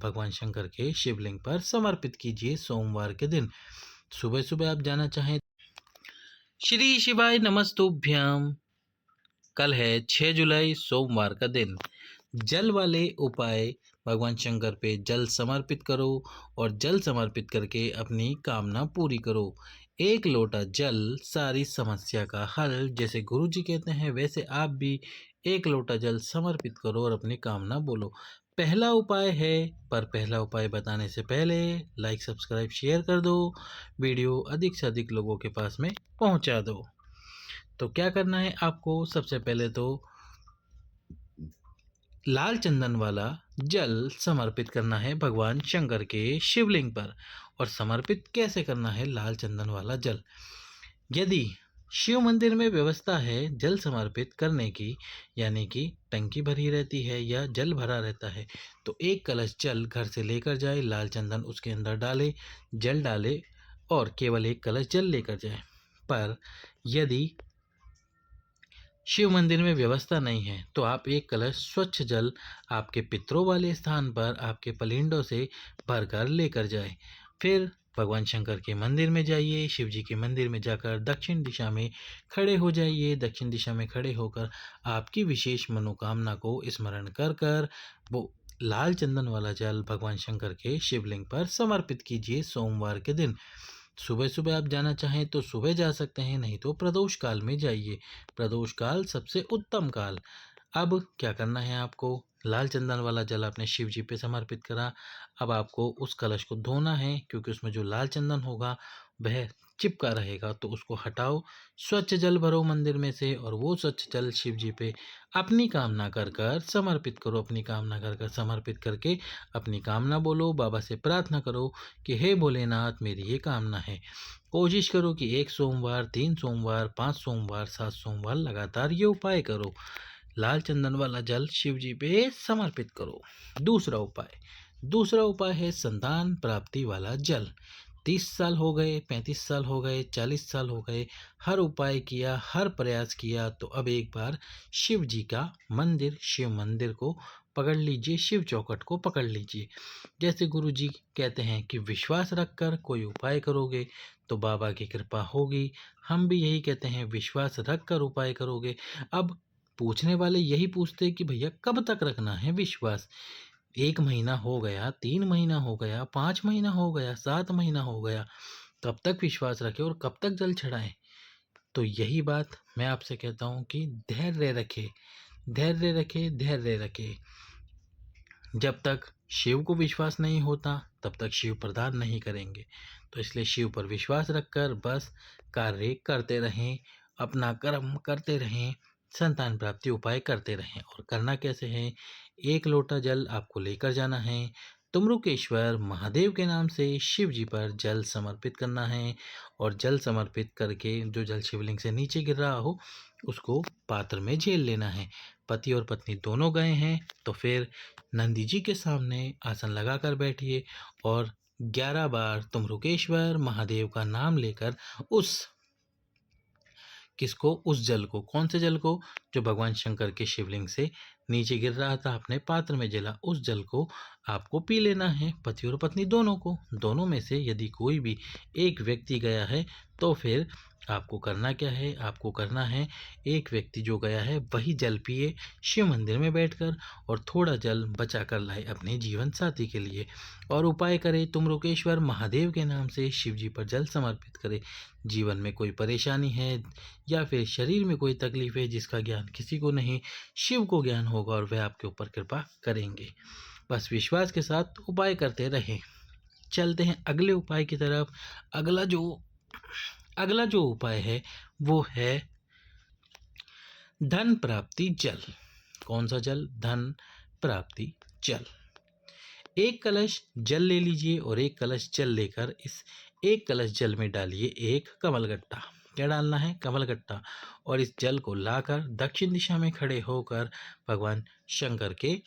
भगवान शंकर के शिवलिंग पर समर्पित कीजिए सोमवार के दिन। सुबह सुबह आप जाना चाहें। श्री शिवाय नमस्तुभ्यम। कल है 6 जुलाई सोमवार का दिन। जल वाले उपाय। भगवान शंकर पे जल समर्पित करो और जल समर्पित करके अपनी कामना पूरी करो। 1 लोटा जल सारी समस्या का हल। जैसे गुरु जी कहते हैं वैसे आप भी 1 लोटा जल समर्पित करो और अपनी कामना बोलो। पहला उपाय है, पर पहला उपाय बताने से पहले लाइक सब्सक्राइब शेयर कर दो, वीडियो अधिक से अधिक लोगों के पास में पहुंचा दो। तो क्या करना है आपको, सबसे पहले तो लाल चंदन वाला जल समर्पित करना है भगवान शंकर के शिवलिंग पर। और समर्पित कैसे करना है लाल चंदन वाला जल? यदि शिव मंदिर में व्यवस्था है जल समर्पित करने की, यानी कि टंकी भरी रहती है या जल भरा रहता है, तो 1 कलश जल घर से लेकर जाए, लाल चंदन उसके अंदर डाले, जल डाले और केवल 1 कलश जल लेकर जाए। पर यदि शिव मंदिर में व्यवस्था नहीं है तो आप 1 कलश स्वच्छ जल आपके पितरों वाले स्थान पर आपके पलिंडों से भरकर लेकर जाए। फिर भगवान शंकर के मंदिर में जाइए, शिव जी के मंदिर में जाकर दक्षिण दिशा में खड़े हो जाइए। दक्षिण दिशा में खड़े होकर आपकी विशेष मनोकामना को स्मरण कर कर वो लाल चंदन वाला जल भगवान शंकर के शिवलिंग पर समर्पित कीजिए सोमवार के दिन। सुबह सुबह आप जाना चाहें तो सुबह जा सकते हैं, नहीं तो प्रदोष काल में जाइए। प्रदोष काल सबसे उत्तम काल। अब क्या करना है आपको, लाल चंदन वाला जल आपने शिव जी पे समर्पित करा। अब आपको उस कलश को धोना है, क्योंकि उसमें जो लाल चंदन होगा वह चिपका रहेगा, तो उसको हटाओ। स्वच्छ जल भरो मंदिर में से और वो स्वच्छ जल शिव जी पे अपनी कामना कर कर समर्पित करो। अपनी कामना कर कर समर्पित करके अपनी कामना बोलो, बाबा से प्रार्थना करो कि हे भोलेनाथ मेरी ये कामना है। कोशिश करो कि 1 सोमवार, 3 सोमवार, 5 सोमवार, 7 सोमवार लगातार ये उपाय करो। लाल चंदन वाला जल शिव जी पे समर्पित करो। दूसरा उपाय है संतान प्राप्ति वाला जल। 30 साल हो गए, 35 साल हो गए, 40 साल हो गए, हर उपाय किया, हर प्रयास किया, तो अब एक बार शिव जी का मंदिर, शिव मंदिर को पकड़ लीजिए, शिव चौखट को पकड़ लीजिए। जैसे गुरु जी कहते हैं कि विश्वास रखकर कोई उपाय करोगे तो बाबा की कृपा होगी। हम भी यही कहते हैं, विश्वास रखकर उपाय करोगे। अब पूछने वाले यही पूछते हैं कि भैया कब तक रखना है विश्वास? 1 महीना हो गया, 3 महीना हो गया, 5 महीना हो गया, 7 महीना हो गया, कब तक विश्वास रखें और कब तक जल चढ़ाएं? तो यही बात मैं आपसे कहता हूँ कि धैर्य रखें, धैर्य रखें, धैर्य रखें। जब तक शिव को विश्वास नहीं होता तब तक शिव प्रदान नहीं करेंगे। तो इसलिए शिव पर विश्वास रखकर बस कार्य करते रहें, अपना कर्म करते रहें, संतान प्राप्ति उपाय करते रहें। और करना कैसे है, 1 लोटा जल आपको लेकर जाना है, तुमरुकेश्वर महादेव के नाम से शिव जी पर जल समर्पित करना है। और जल समर्पित करके जो जल शिवलिंग से नीचे गिर रहा हो उसको पात्र में झेल लेना है। पति और पत्नी दोनों गए हैं तो फिर नंदी जी के सामने आसन लगाकर बैठिए और 11 बार तुमरुकेश्वर महादेव का नाम लेकर उस जल को, कौन से जल को, जो भगवान शंकर के शिवलिंग से नीचे गिर रहा था अपने पात्र में जला, उस जल को आपको पी लेना है, पति और पत्नी दोनों को। दोनों में से यदि कोई भी एक व्यक्ति गया है तो फिर आपको करना क्या है, आपको करना है एक व्यक्ति जो गया है वही जल पिए शिव मंदिर में बैठकर और थोड़ा जल बचा कर लाए अपने जीवन साथी के लिए। और उपाय करे तुमरुकेश्वर महादेव के नाम से शिव जी पर जल समर्पित करे। जीवन में कोई परेशानी है या फिर शरीर में कोई तकलीफ है जिसका ज्ञान किसी को नहीं, शिव को ज्ञान होगा और वह आपके ऊपर कृपा करेंगे। बस विश्वास के साथ उपाय करते रहें। चलते हैं अगले उपाय की तरफ। अगला जो उपाय है वो है धन प्राप्ति जल। कौन सा जल? धन प्राप्ति जल। 1 कलश जल ले लीजिए और 1 कलश जल लेकर इस 1 कलश जल में डालिए 1 कमलगट्टा। क्या डालना है? कमलगट्टा। और इस जल को लाकर दक्षिण दिशा में खड़े होकर भगवान शंकर के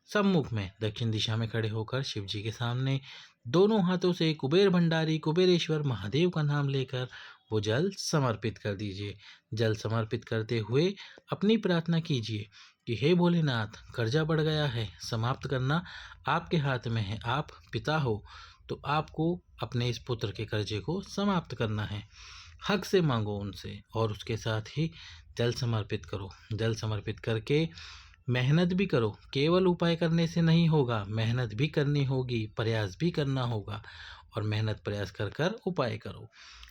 सम्मुख में, दक्षिण दिशा में खड़े होकर शिव जी के सामने दोनों हाथों से कुबेर भंडारी कुबेरेश्वर महादेव का नाम लेकर वो जल समर्पित कर दीजिए। जल समर्पित करते हुए अपनी प्रार्थना कीजिए कि हे भोलेनाथ, कर्जा बढ़ गया है, समाप्त करना आपके हाथ में है। आप पिता हो तो आपको अपने इस पुत्र के कर्जे को समाप्त करना है। हक से मांगो उनसे और उसके साथ ही जल समर्पित करो। जल समर्पित करके मेहनत भी करो। केवल उपाय करने से नहीं होगा, मेहनत भी करनी होगी, प्रयास भी करना होगा और मेहनत प्रयास कर कर उपाय करो।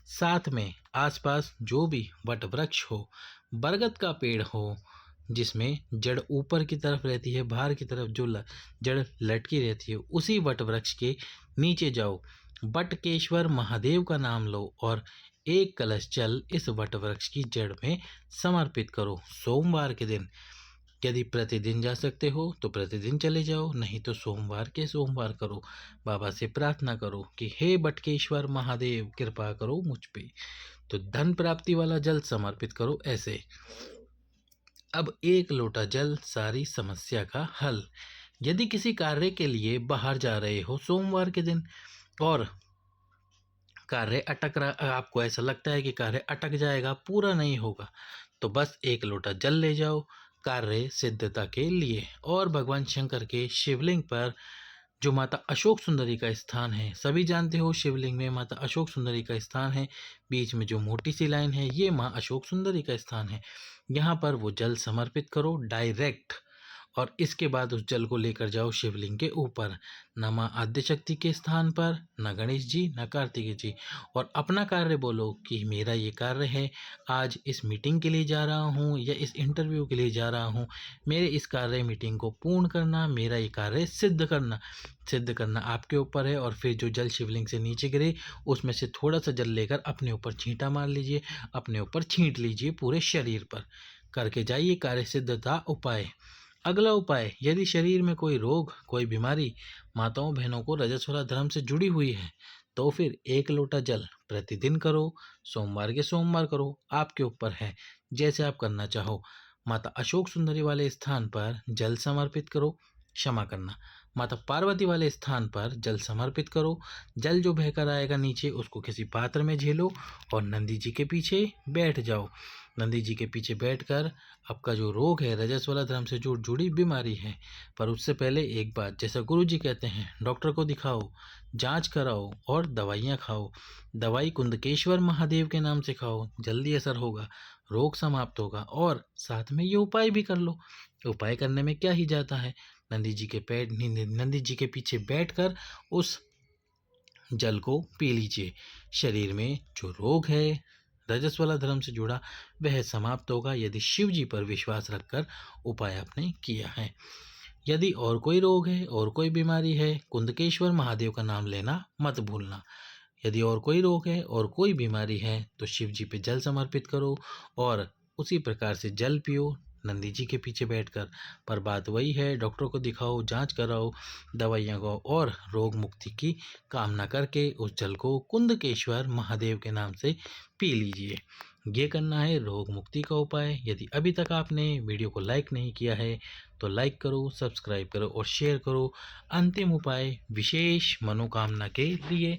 साथ में आसपास जो भी वट वृक्ष हो, बरगद का पेड़ हो जिसमें जड़ ऊपर की तरफ रहती है, बाहर की तरफ जो जड़ लटकी रहती है, उसी वट वृक्ष के नीचे जाओ, बटकेश्वर महादेव का नाम लो और एक कलश जल इस वट वृक्ष की जड़ में समर्पित करो। सोमवार के दिन यदि प्रतिदिन जा सकते हो तो प्रतिदिन चले जाओ, नहीं तो सोमवार के सोमवार करो। बाबा से प्रार्थना करो कि हे बटकेश्वर महादेव, कृपा करो मुझ पे। तो धन प्राप्ति वाला जल समर्पित करो ऐसे। अब एक लोटा जल, सारी समस्या का हल। यदि किसी कार्य के लिए बाहर जा रहे हो सोमवार के दिन और कार्य अटक रहा, आपको ऐसा लगता है कि कार्य अटक जाएगा, पूरा नहीं होगा, तो बस एक लोटा जल ले जाओ कार्य सिद्धता के लिए। और भगवान शंकर के शिवलिंग पर जो माता अशोक सुंदरी का स्थान है, सभी जानते हो शिवलिंग में माता अशोक सुंदरी का स्थान है। बीच में जो मोटी सी लाइन है ये माँ अशोक सुंदरी का स्थान है। यहाँ पर वो जल समर्पित करो डायरेक्ट और इसके बाद उस जल को लेकर जाओ शिवलिंग के ऊपर। न माँ आद्यशक्ति के स्थान पर, न गणेश जी, न कार्तिकेय जी, और अपना कार्य बोलो कि मेरा ये कार्य है, आज इस मीटिंग के लिए जा रहा हूँ या इस इंटरव्यू के लिए जा रहा हूँ, मेरे इस कार्य मीटिंग को पूर्ण करना, मेरा ये कार्य सिद्ध करना आपके ऊपर है। और फिर जो जल शिवलिंग से नीचे गिरे उसमें से थोड़ा सा जल लेकर अपने ऊपर छींटा मार लीजिए, अपने ऊपर छींट लीजिए पूरे शरीर पर, करके जाइए कार्य सिद्धता उपाय। अगला उपाय, यदि शरीर में कोई रोग, कोई बीमारी माताओं बहनों को रजस्वला धर्म से जुड़ी हुई है तो फिर एक लोटा जल प्रतिदिन करो, सोमवार के सोमवार करो, आपके ऊपर है जैसे आप करना चाहो। माता अशोक सुंदरी वाले स्थान पर जल समर्पित करो, क्षमा करना, माता पार्वती वाले स्थान पर जल समर्पित करो। जल जो बहकर आएगा नीचे उसको किसी पात्र में झेलो और नंदी जी के पीछे बैठ जाओ। नंदी जी के पीछे बैठकर आपका जो रोग है, रजस्वला धर्म से जो जुड़ी बीमारी है, पर उससे पहले एक बात, जैसा गुरु जी कहते हैं, डॉक्टर को दिखाओ, जांच कराओ और दवाइयाँ खाओ। दवाई कुंदकेश्वर महादेव के नाम से खाओ, जल्दी असर होगा, रोग समाप्त होगा। और साथ में ये उपाय भी कर लो। उपाय करने में क्या ही जाता है, नंदी जी के पीछे बैठकर उस जल को पी लीजिए। शरीर में जो रोग है रजस्वला धर्म से जुड़ा वह समाप्त होगा, यदि शिव जी पर विश्वास रखकर उपाय आपने किया है। यदि और कोई रोग है और कोई बीमारी है, कुंदकेश्वर महादेव का नाम लेना मत भूलना। यदि और कोई रोग है और कोई बीमारी है तो शिव जी पे जल समर्पित करो और उसी प्रकार से जल पियो नंदी जी के पीछे बैठकर। पर बात वही है, डॉक्टर को दिखाओ, जांच कराओ, दवाइयाँ खाओ और रोग मुक्ति की कामना करके उस जल को कुंदकेश्वर महादेव के नाम से पी लीजिए। ये करना है रोग मुक्ति का उपाय। यदि अभी तक आपने वीडियो को लाइक नहीं किया है तो लाइक करो, सब्सक्राइब करो और शेयर करो। अंतिम उपाय विशेष मनोकामना के लिए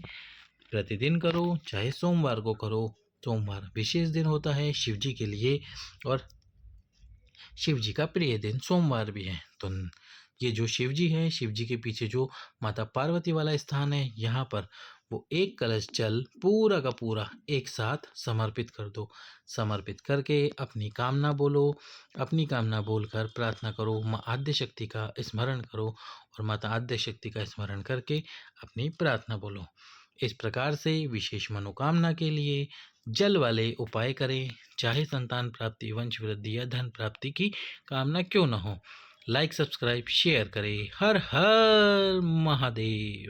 प्रतिदिन करो, चाहे सोमवार को करो। सोमवार विशेष दिन होता है शिव जी के लिए और शिव जी का प्रिय दिन सोमवार भी है। तो ये जो शिव जी है, शिव जी के पीछे जो माता पार्वती वाला स्थान है, यहाँ पर वो एक कलश जल पूरा का पूरा एक साथ समर्पित कर दो। समर्पित करके अपनी कामना बोलो, अपनी कामना बोलकर प्रार्थना करो, माँ आद्य शक्ति का स्मरण करो और माता आद्य शक्ति का स्मरण करके अपनी प्रार्थना बोलो। इस प्रकार से विशेष मनोकामना के लिए जल वाले उपाय करें, चाहे संतान प्राप्ति, वंश वृद्धि या धन प्राप्ति की कामना क्यों न हो। लाइक, सब्सक्राइब, शेयर करें। हर हर महादेव।